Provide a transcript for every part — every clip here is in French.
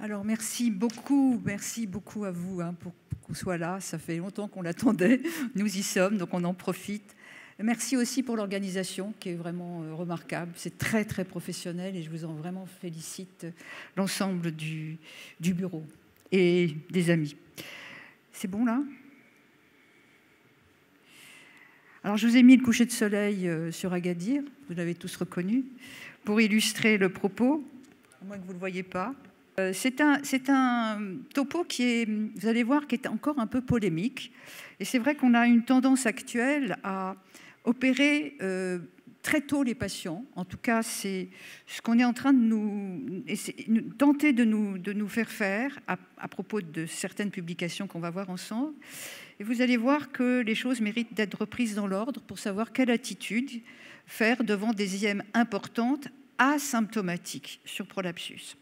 Alors merci beaucoup à vous pour qu'on soit là. Ça fait longtemps qu'on l'attendait. Nous y sommes, donc on en profite. Merci aussi pour l'organisation qui est vraiment remarquable. C'est très très professionnel et je vous en vraiment félicite l'ensemble du bureau et des amis. C'est bon là? Alors je vous ai mis le coucher de soleil sur Agadir, vous l'avez tous reconnu, pour illustrer le propos, à moins que vous ne le voyez pas. C'est un topo qui est, vous allez voir, qui est encore un peu polémique. Et c'est vrai qu'on a une tendance actuelle à opérer très tôt les patients. En tout cas, c'est ce qu'on est en train de tenter de nous faire à propos de certaines publications qu'on va voir ensemble. Et vous allez voir que les choses méritent d'être reprises dans l'ordre pour savoir quelle attitude faire devant des IM importantes asymptomatiques sur prolapsus.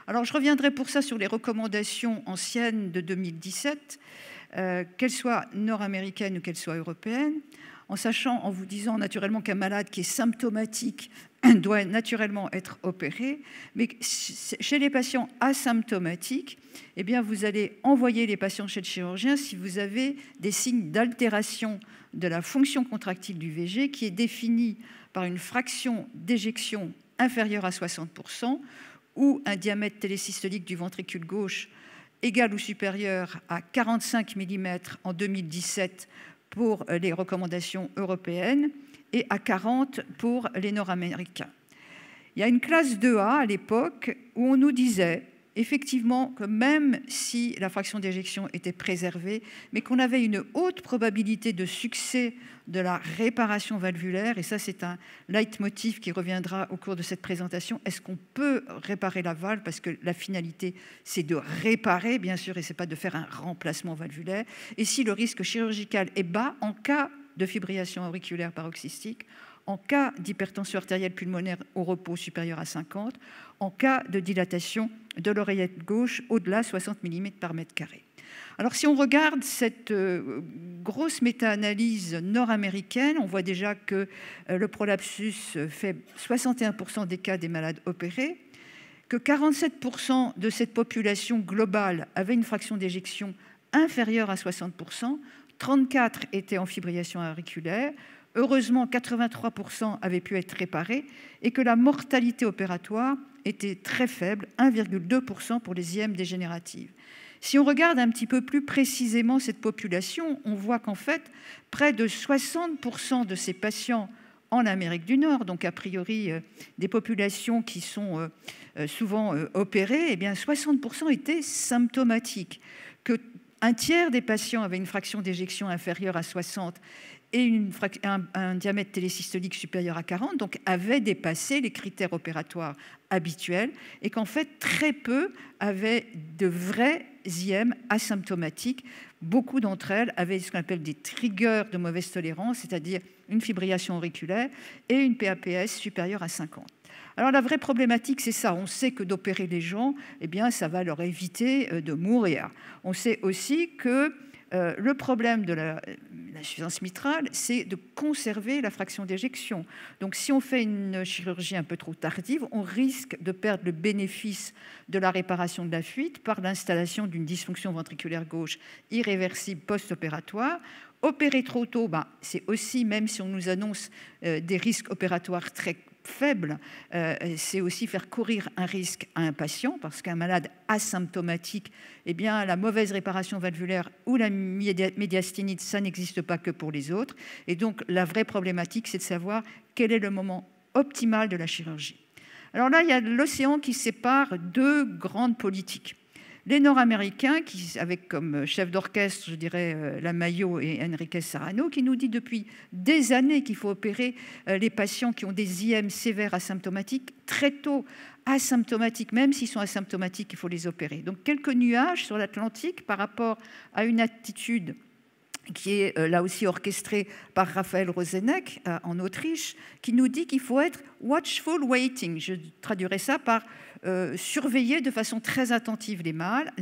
Alors, je reviendrai pour ça sur les recommandations anciennes de 2017, qu'elles soient nord-américaines ou qu'elles soient européennes, en vous disant naturellement qu'un malade qui est symptomatique doit naturellement être opéré, mais chez les patients asymptomatiques, eh bien, vous allez envoyer les patients chez le chirurgien si vous avez des signes d'altération de la fonction contractile du VG qui est définie par une fraction d'éjection inférieure à 60%, ou un diamètre télésystolique du ventricule gauche égal ou supérieur à 45 mm en 2017 pour les recommandations européennes et à 40 pour les nord-américains. Il y a une classe 2A à l'époque où on nous disait effectivement que même si la fraction d'éjection était préservée, mais qu'on avait une haute probabilité de succès de la réparation valvulaire, et ça c'est un leitmotiv qui reviendra au cours de cette présentation. Est-ce qu'on peut réparer la valve? Parce que la finalité c'est de réparer, bien sûr, et ce n'est pas de faire un remplacement valvulaire. Et si le risque chirurgical est bas en cas de fibrillation auriculaire paroxystique, en cas d'hypertension artérielle pulmonaire au repos supérieur à 50, en cas de dilatation de l'oreillette gauche au-delà de 60 mm par mètre carré. Alors si on regarde cette grosse méta-analyse nord-américaine, on voit déjà que le prolapsus fait 61% des cas des malades opérés, que 47% de cette population globale avait une fraction d'éjection inférieure à 60%, 34% étaient en fibrillation auriculaire, heureusement, 83% avaient pu être réparés et que la mortalité opératoire était très faible, 1,2% pour les IM dégénératives. Si on regarde un petit peu plus précisément cette population, on voit qu'en fait, près de 60% de ces patients en Amérique du Nord, donc a priori des populations qui sont souvent opérées, eh bien 60% étaient symptomatiques, que un tiers des patients avaient une fraction d'éjection inférieure à 60 et un diamètre télésystolique supérieur à 40, donc avaient dépassé les critères opératoires habituels, et qu'en fait, très peu avaient de vrais IM asymptomatiques. Beaucoup d'entre elles avaient ce qu'on appelle des triggers de mauvaise tolérance, c'est-à-dire une fibrillation auriculaire et une PAPS supérieure à 50. Alors la vraie problématique, c'est ça. On sait que d'opérer les gens, eh bien, ça va leur éviter de mourir. On sait aussi que le problème de l'insuffisance mitrale, c'est de conserver la fraction d'éjection. Donc, si on fait une chirurgie un peu trop tardive, on risque de perdre le bénéfice de la réparation de la fuite par l'installation d'une dysfonction ventriculaire gauche irréversible post-opératoire. Opérer trop tôt, c'est aussi, même si on nous annonce des risques opératoires très faible, c'est aussi faire courir un risque à un patient, parce qu'un malade asymptomatique, eh bien, la mauvaise réparation valvulaire ou la médiasténite, ça n'existe pas que pour les autres. Et donc, la vraie problématique, c'est de savoir quel est le moment optimal de la chirurgie. Alors là, il y a l'océan qui sépare deux grandes politiques. Les Nord-Américains, avec comme chef d'orchestre, je dirais, Lamayo et Enriquez Serrano, qui nous dit depuis des années qu'il faut opérer les patients qui ont des IM sévères asymptomatiques très tôt, asymptomatiques, même s'ils sont asymptomatiques, il faut les opérer. Donc quelques nuages sur l'Atlantique par rapport à une attitude qui est là aussi orchestrée par Raphaël Rozenek en Autriche, qui nous dit qu'il faut être watchful waiting. Je traduirais ça par surveiller de façon très attentive les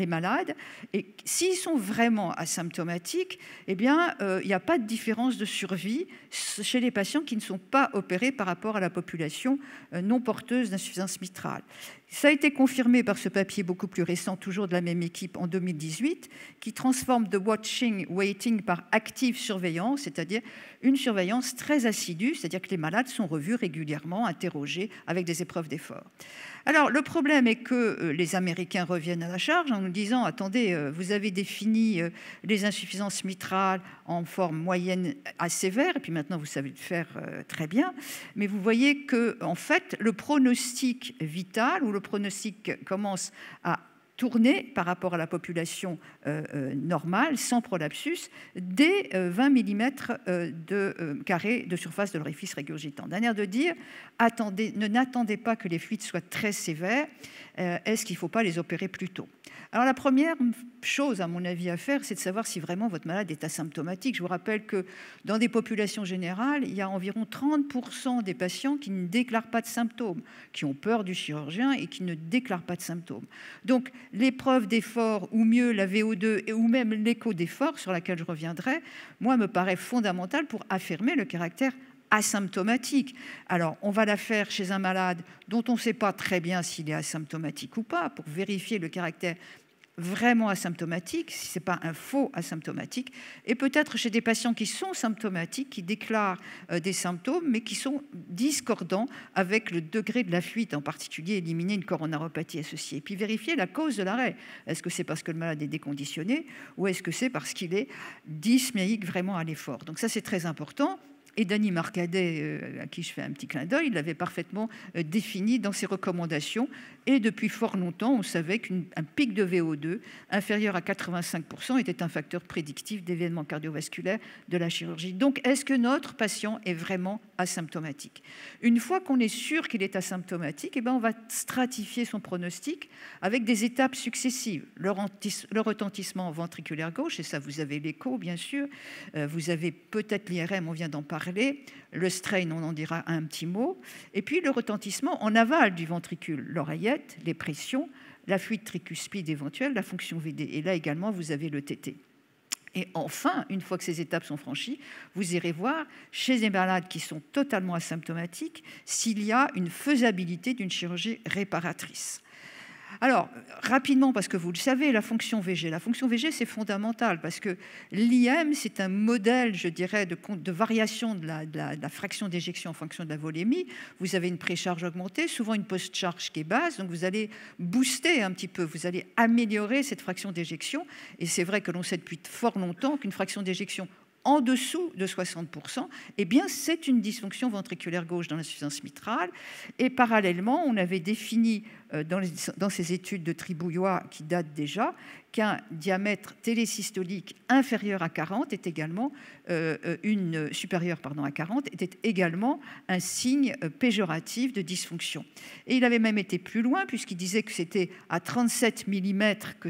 malades. Et s'ils sont vraiment asymptomatiques, eh bien, il n'y a pas de différence de survie chez les patients qui ne sont pas opérés par rapport à la population non porteuse d'insuffisance mitrale. Ça a été confirmé par ce papier beaucoup plus récent, toujours de la même équipe, en 2018, qui transforme the watching, waiting par active surveillance, c'est-à-dire une surveillance très assidue, c'est-à-dire que les malades sont revus régulièrement, interrogés avec des épreuves d'effort. Alors, le problème est que les Américains reviennent à la charge en nous disant « Attendez, vous avez défini les insuffisances mitrales en forme moyenne à sévère, et puis maintenant vous savez le faire très bien, mais vous voyez que en fait, le pronostic vital ou le pronostic commence à tourner par rapport à la population normale, sans prolapsus, dès 20 mm de carré de surface de l'orifice régurgitant. D'un air de dire, n'attendez pas que les fluides soient très sévères, est-ce qu'il ne faut pas les opérer plus tôt? Alors la première chose, à mon avis, à faire, c'est de savoir si vraiment votre malade est asymptomatique. Je vous rappelle que dans des populations générales, il y a environ 30% des patients qui ne déclarent pas de symptômes, qui ont peur du chirurgien et qui ne déclarent pas de symptômes. Donc l'épreuve d'effort, ou mieux la VO2, ou même l'écho d'effort, sur laquelle je reviendrai, moi, me paraît fondamental pour affirmer le caractère asymptomatique. Alors, on va la faire chez un malade dont on ne sait pas très bien s'il est asymptomatique ou pas, pour vérifier le caractère vraiment asymptomatique, si ce n'est pas un faux asymptomatique, et peut-être chez des patients qui sont symptomatiques, qui déclarent des symptômes, mais qui sont discordants avec le degré de la fuite, en particulier éliminer une coronaropathie associée. Et puis vérifier la cause de l'arrêt. Est-ce que c'est parce que le malade est déconditionné ou est-ce que c'est parce qu'il est dyspnéique vraiment à l'effort? Donc ça, c'est très important. Et Denis Marcadet, à qui je fais un petit clin d'œil, il l'avait parfaitement défini dans ses recommandations. Et depuis fort longtemps, on savait qu'un pic de VO2 inférieur à 85% était un facteur prédictif d'événements cardiovasculaires de la chirurgie. Donc, est-ce que notre patient est vraiment asymptomatique? Une fois qu'on est sûr qu'il est asymptomatique, eh bien, on va stratifier son pronostic avec des étapes successives. Le retentissement ventriculaire gauche, et ça, vous avez l'écho, bien sûr. Vous avez peut-être l'IRM, on vient d'en parler. Le strain, on en dira un petit mot. Et puis le retentissement en aval du ventricule, l'oreillette, les pressions, la fuite tricuspide éventuelle, la fonction VD. Et là également, vous avez le TT. Et enfin, une fois que ces étapes sont franchies, vous irez voir chez les malades qui sont totalement asymptomatiques s'il y a une faisabilité d'une chirurgie réparatrice. Alors, rapidement, parce que vous le savez, la fonction VG. La fonction VG, c'est fondamental parce que l'IM, c'est un modèle, je dirais, de variation de la fraction d'éjection en fonction de la volémie. Vous avez une précharge augmentée, souvent une post-charge qui est basse, donc vous allez booster un petit peu, vous allez améliorer cette fraction d'éjection. Et c'est vrai que l'on sait depuis fort longtemps qu'une fraction d'éjection en dessous de 60%, eh bien, c'est une dysfonction ventriculaire gauche dans l'insuffisance mitrale. Et parallèlement, on avait défini dans ces études de Tribouillois qui datent déjà qu'un diamètre télésystolique inférieur à 40 est également supérieur à 40 était également un signe péjoratif de dysfonction. Et il avait même été plus loin puisqu'il disait que c'était à 37 mm que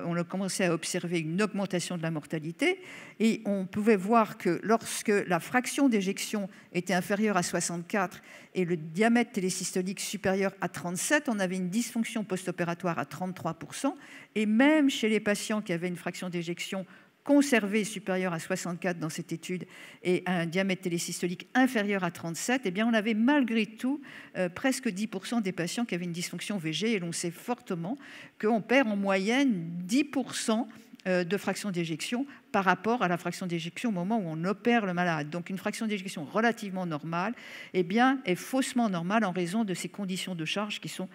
on a commencé à observer une augmentation de la mortalité. Et on pouvait voir que lorsque la fraction d'éjection était inférieure à 64 et le diamètre télésystolique supérieur à 37, on avait une dysfonction post-opératoire à 33%. Et même chez les patients qui avaient une fraction d'éjection conservée supérieure à 64 dans cette étude et un diamètre télésystolique inférieur à 37, eh bien on avait malgré tout presque 10% des patients qui avaient une dysfonction VG. Et l'on sait fortement qu'on perd en moyenne 10% de fraction d'éjection par rapport à la fraction d'éjection au moment où on opère le malade. Donc une fraction d'éjection relativement normale est faussement normale en raison de ces conditions de charge qui sont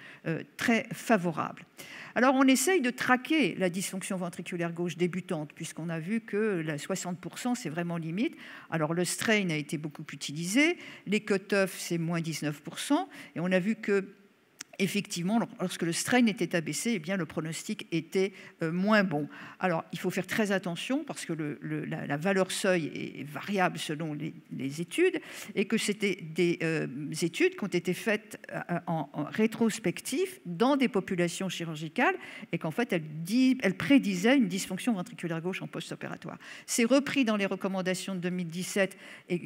très favorables. Alors on essaye de traquer la dysfonction ventriculaire gauche débutante puisqu'on a vu que la 60% c'est vraiment limite. Alors le strain a été beaucoup utilisé, les cutoffs c'est moins 19% et on a vu que effectivement, lorsque le strain était abaissé, eh bien, le pronostic était moins bon. Alors, il faut faire très attention parce que la valeur seuil est variable selon les études et que c'était des études qui ont été faites en rétrospectif dans des populations chirurgicales et qu'en fait, elles prédisaient une dysfonction ventriculaire gauche en post-opératoire. C'est repris dans les recommandations de 2017 et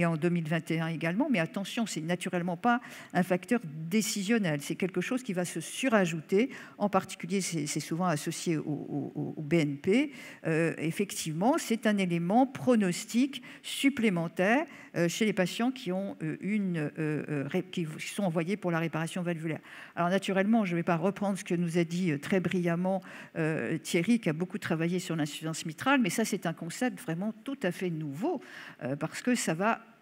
en 2021 également, mais attention, ce n'est naturellement pas un facteur décisionnel. additionnel, c'est quelque chose qui va se surajouter, en particulier c'est souvent associé au BNP. Effectivement, c'est un élément pronostic supplémentaire chez les patients qui sont envoyés pour la réparation valvulaire. Alors naturellement, je ne vais pas reprendre ce que nous a dit très brillamment Thierry, qui a beaucoup travaillé sur l'insuffisance mitrale, mais ça c'est un concept vraiment tout à fait nouveau, parce que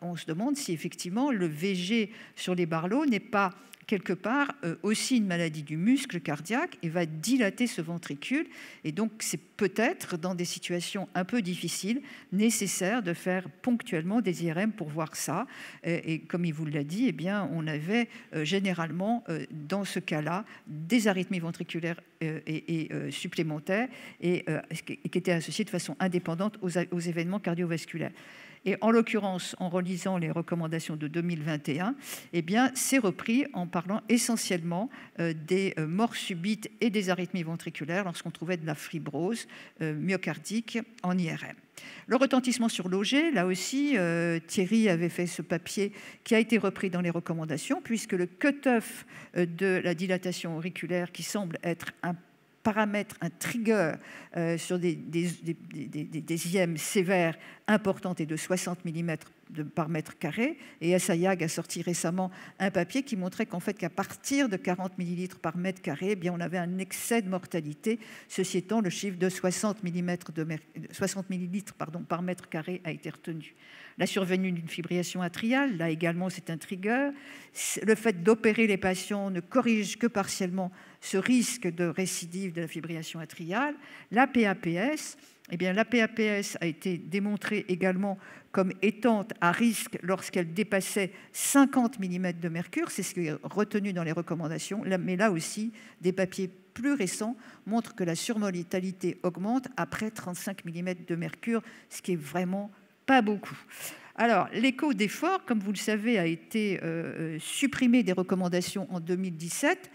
on se demande si effectivement le VG sur les barlots n'est pas quelque part aussi une maladie du muscle cardiaque et va dilater ce ventricule. Et donc, c'est peut-être, dans des situations un peu difficiles, nécessaire de faire ponctuellement des IRM pour voir ça. Et comme il vous l'a dit, eh bien, on avait généralement, dans ce cas-là, des arythmies ventriculaires supplémentaires et qui étaient associées de façon indépendante aux événements cardiovasculaires. Et en l'occurrence, en relisant les recommandations de 2021, eh bien, c'est repris en parlant essentiellement des morts subites et des arythmies ventriculaires lorsqu'on trouvait de la fibrose myocardique en IRM. Le retentissement sur l'OG, là aussi, Thierry avait fait ce papier qui a été repris dans les recommandations, puisque le cut-off de la dilatation auriculaire, qui semble être un paramètre, un trigger sur des IM sévères importantes et de 60 mm par mètre carré. Et SAIAG a sorti récemment un papier qui montrait qu'en fait, qu'à partir de 40 ml par mètre carré, eh bien, on avait un excès de mortalité. Ceci étant, le chiffre de 60 ml par mètre carré a été retenu. La survenue d'une fibrillation atriale, là également, c'est un trigger. Le fait d'opérer les patients ne corrige que partiellement ce risque de récidive de la fibrillation atriale. La PAPS, eh bien, la PAPS a été démontrée également comme étant à risque lorsqu'elle dépassait 50 mm de mercure. C'est ce qui est retenu dans les recommandations. Mais là aussi, des papiers plus récents montrent que la surmortalité augmente après 35 mm de mercure, ce qui est vraiment pas beaucoup. Alors, l'écho d'effort, comme vous le savez, a été supprimé des recommandations en 2017.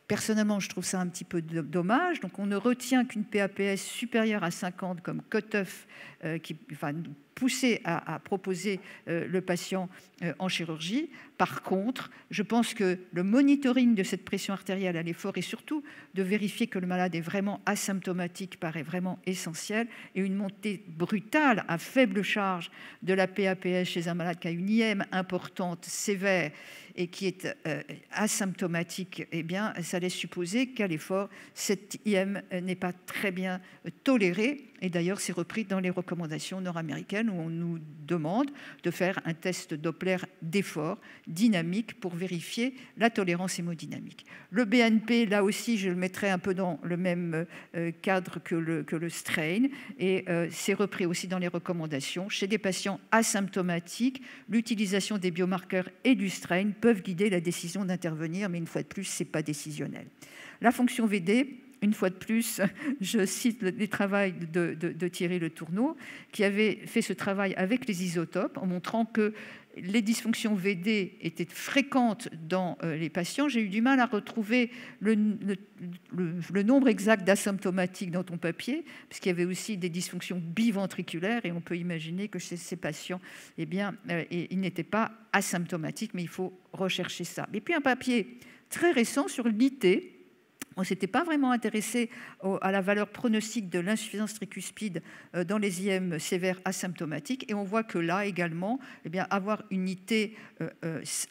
Personnellement, je trouve ça un petit peu dommage. Donc, on ne retient qu'une PAPS supérieure à 50 comme cut-off qui va nous pousser à proposer le patient en chirurgie. Par contre, je pense que le monitoring de cette pression artérielle à l'effort et surtout de vérifier que le malade est vraiment asymptomatique paraît vraiment essentiel. Et une montée brutale à faible charge de la PAPS chez un malade qui a une IM importante, sévère, et qui est asymptomatique, eh bien, ça laisse supposer qu'à l'effort, cette IM n'est pas très bien tolérée. Et d'ailleurs, c'est repris dans les recommandations nord-américaines où on nous demande de faire un test Doppler d'effort dynamique pour vérifier la tolérance hémodynamique. Le BNP, là aussi, je le mettrai un peu dans le même cadre que le strain. Et c'est repris aussi dans les recommandations. Chez des patients asymptomatiques, l'utilisation des biomarqueurs et du strain peuvent guider la décision d'intervenir, mais une fois de plus, ce n'est pas décisionnel. La fonction VD, une fois de plus, je cite les travaux de Thierry Le Tourneau, qui avait fait ce travail avec les isotopes en montrant que les dysfonctions VD étaient fréquentes dans les patients. J'ai eu du mal à retrouver le nombre exact d'asymptomatiques dans ton papier, parce qu'il y avait aussi des dysfonctions biventriculaires, et on peut imaginer que chez ces patients, eh bien, ils n'étaient pas asymptomatiques, mais il faut rechercher ça. Et puis un papier très récent sur l'IT. On ne s'était pas vraiment intéressé à la valeur pronostique de l'insuffisance tricuspide dans les IM sévères asymptomatiques. Et on voit que là également, eh bien, avoir une IT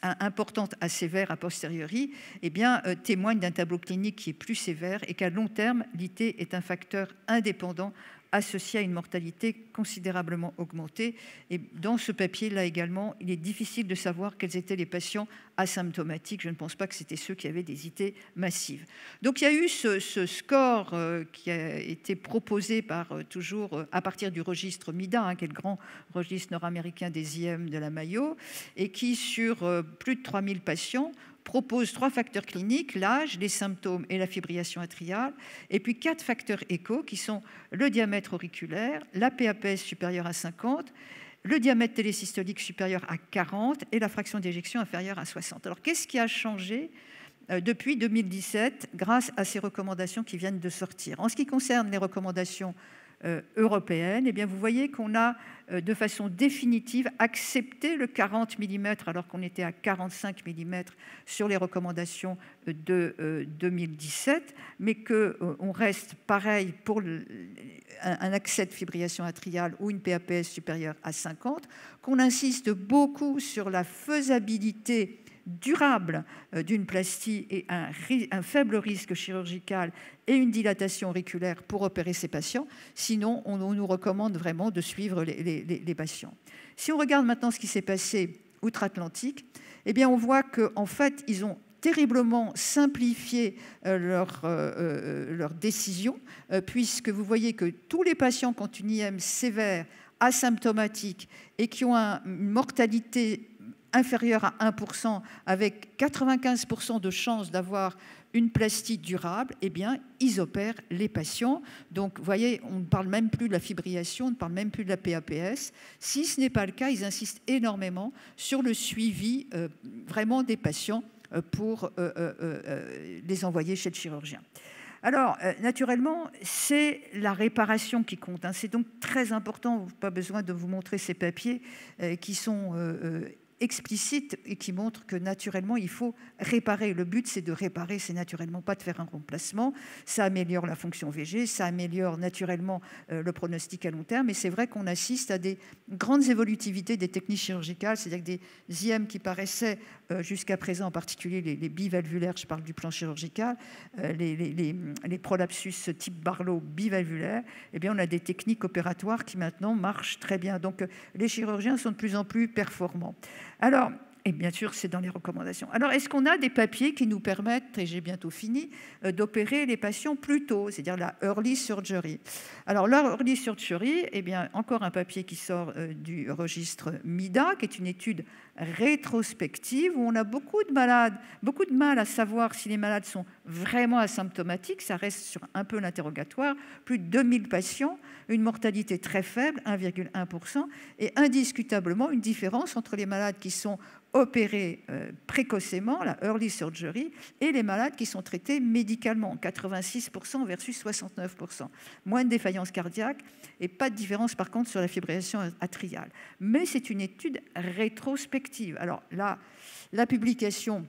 importante à sévère a posteriori eh bien, témoigne d'un tableau clinique qui est plus sévère et qu'à long terme, l'IT est un facteur indépendant associé à une mortalité considérablement augmentée. Et dans ce papier-là également, il est difficile de savoir quels étaient les patients asymptomatiques. Je ne pense pas que c'était ceux qui avaient des IT massives. Donc il y a eu ce score qui a été proposé toujours à partir du registre MIDA, qui est le grand registre nord-américain des IM de la Mayo, et qui, sur plus de 3000 patients, propose 3 facteurs cliniques, l'âge, les symptômes et la fibrillation atriale, et puis 4 facteurs écho qui sont le diamètre auriculaire, la PAPS supérieure à 50, le diamètre télésystolique supérieur à 40 et la fraction d'éjection inférieure à 60. Alors, qu'est-ce qui a changé depuis 2017 grâce à ces recommandations qui viennent de sortir? En ce qui concerne les recommandations européenne, eh bien, vous voyez qu'on a de façon définitive accepté le 40 mm alors qu'on était à 45 mm sur les recommandations de 2017, mais qu'on reste pareil pour un accès de fibrillation atriale ou une PAPS supérieure à 50, qu'on insiste beaucoup sur la faisabilité durable d'une plastie et un faible risque chirurgical et une dilatation auriculaire pour opérer ces patients. Sinon, on nous recommande vraiment de suivre les patients. Si on regarde maintenant ce qui s'est passé outre-Atlantique, eh bien, on voit qu'en fait, ils ont terriblement simplifié leur décision, puisque vous voyez que tous les patients qui ont une IM sévère, asymptomatique et qui ont une mortalité inférieure à 1%, avec 95% de chances d'avoir une plastie durable, eh bien, ils opèrent les patients. Donc, vous voyez, on ne parle même plus de la fibrillation, on ne parle même plus de la PAPS. Si ce n'est pas le cas, ils insistent énormément sur le suivi vraiment des patients pour les envoyer chez le chirurgien. Alors, naturellement, c'est la réparation qui compte. C'est donc très important, pas besoin de vous montrer ces papiers qui sont explicite et qui montre que naturellement il faut réparer. Le but c'est de réparer, c'est naturellement pas de faire un remplacement. Ça améliore la fonction VG, ça améliore naturellement le pronostic à long terme, et c'est vrai qu'on assiste à des grandes évolutivités des techniques chirurgicales, c'est-à-dire que des IM qui paraissaient jusqu'à présent, en particulier les bivalvulaires, je parle du plan chirurgical, les prolapsus type Barlow bivalvulaires, eh bien on a des techniques opératoires qui maintenant marchent très bien. Donc les chirurgiens sont de plus en plus performants. Alors, et bien sûr, c'est dans les recommandations. Alors, est-ce qu'on a des papiers qui nous permettent, et j'ai bientôt fini, d'opérer les patients plus tôt, c'est-à-dire la early surgery? Alors, la early surgery, eh bien, encore un papier qui sort du registre MIDA, qui est une étude rétrospective où on a beaucoup de mal à savoir si les malades sont vraiment asymptomatiques. Ça reste sur un peu l'interrogatoire. Plus de 2000 patients, une mortalité très faible, 1,1%, et indiscutablement une différence entre les malades qui sont opérés précocement, la early surgery, et les malades qui sont traités médicalement, 86% versus 69%. Moins de défaillance cardiaque et pas de différence par contre sur la fibrillation atriale. Mais c'est une étude rétrospective. Alors là, la publication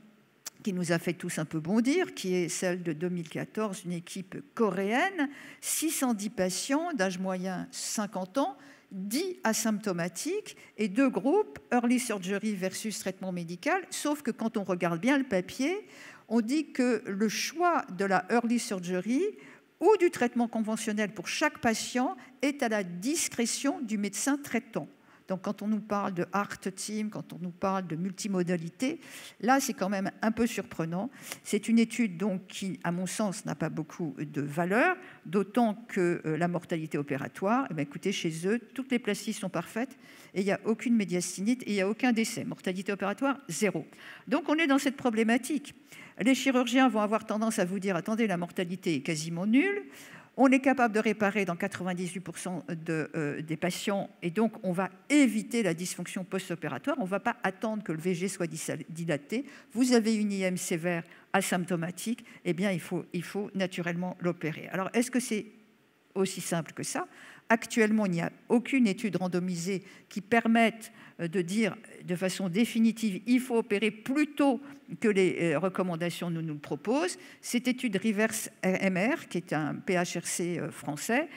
qui nous a fait tous un peu bondir, qui est celle de 2014, une équipe coréenne, 610 patients d'âge moyen 50 ans, 10 asymptomatiques et 2 groupes, early surgery versus traitement médical, sauf que quand on regarde bien le papier, on dit que le choix de la early surgery ou du traitement conventionnel pour chaque patient est à la discrétion du médecin traitant. Donc, quand on nous parle de heart team, quand on nous parle de multimodalité, là, c'est quand même un peu surprenant. C'est une étude donc, qui, à mon sens, n'a pas beaucoup de valeur, d'autant que la mortalité opératoire, eh bien, écoutez, chez eux, toutes les plasties sont parfaites et il n'y a aucune médiastinite et il n'y a aucun décès. Mortalité opératoire, 0. Donc, on est dans cette problématique. Les chirurgiens vont avoir tendance à vous dire, attendez, la mortalité est quasiment nulle. On est capable de réparer dans 98% des patients et donc on va éviter la dysfonction post-opératoire. On ne va pas attendre que le VG soit dilaté. Vous avez une IM sévère asymptomatique, eh bien il faut naturellement l'opérer. Alors est-ce que c'est aussi simple que ça? Actuellement, il n'y a aucune étude randomisée qui permette de dire de façon définitive il faut opérer plus tôt que les recommandations nous le proposent. Cette étude Reverse MR, qui est un PHRC français,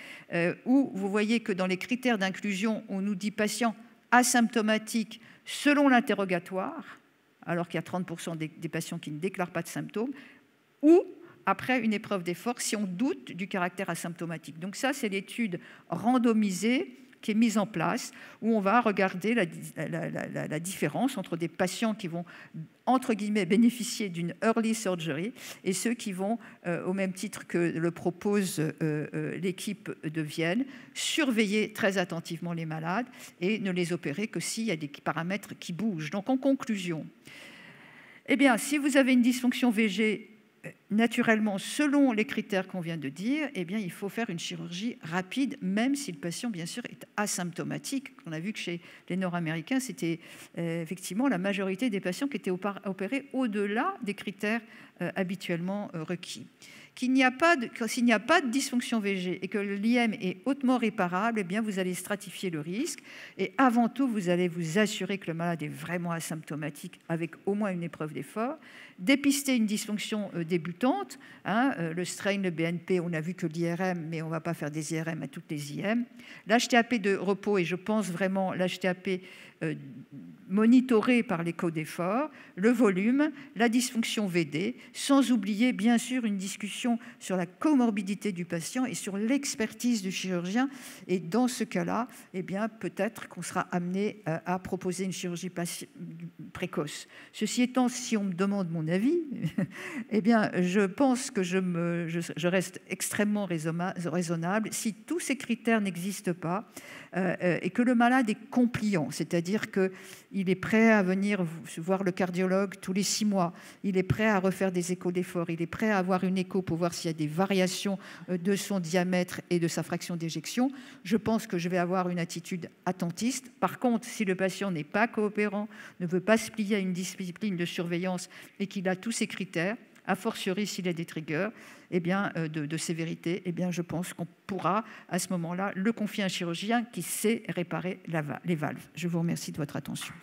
où vous voyez que dans les critères d'inclusion, on nous dit patient asymptomatique selon l'interrogatoire, alors qu'il y a 30% des patients qui ne déclarent pas de symptômes, ou après une épreuve d'effort si on doute du caractère asymptomatique. Donc ça, c'est l'étude randomisée qui est mise en place, où on va regarder la différence entre des patients qui vont, entre guillemets, bénéficier d'une early surgery et ceux qui vont, au même titre que le propose l'équipe de Vienne, surveiller très attentivement les malades et ne les opérer que s'il y a des paramètres qui bougent. Donc, en conclusion, eh bien, si vous avez une dysfonction VG, naturellement, selon les critères qu'on vient de dire, eh bien, il faut faire une chirurgie rapide, même si le patient, bien sûr, est asymptomatique. On a vu que chez les Nord-Américains, c'était effectivement la majorité des patients qui étaient opérés au-delà des critères habituellement requis. s'il n'y a pas de dysfonction VG et que l'IM est hautement réparable, eh bien vous allez stratifier le risque. Et avant tout, vous allez vous assurer que le malade est vraiment asymptomatique avec au moins une épreuve d'effort. Dépister une dysfonction débutante, le strain, le BNP, on a vu que l'IRM, mais on ne va pas faire des IRM à toutes les IM. L'HTAP de repos, et je pense vraiment l'HTAP monitoré par l'écho d'effort, le volume, la dysfonction VD, sans oublier bien sûr une discussion sur la comorbidité du patient et sur l'expertise du chirurgien. Et dans ce cas-là, eh bien, peut-être qu'on sera amené à proposer une chirurgie précoce. Ceci étant, si on me demande mon avis, eh bien, je pense que je reste extrêmement raisonnable. Si tous ces critères n'existent pas et que le malade est compliant, c'est-à-dire qu'il est prêt à venir voir le cardiologue tous les 6 mois, il est prêt à refaire des échos d'effort, il est prêt à avoir une écho pour voir s'il y a des variations de son diamètre et de sa fraction d'éjection, je pense que je vais avoir une attitude attentiste. Par contre, si le patient n'est pas coopérant, ne veut pas se plier à une discipline de surveillance et qu'il a tous ces critères, a fortiori s'il a des triggers de sévérité, eh bien, je pense qu'on pourra à ce moment-là le confier à un chirurgien qui sait réparer les valves. Je vous remercie de votre attention.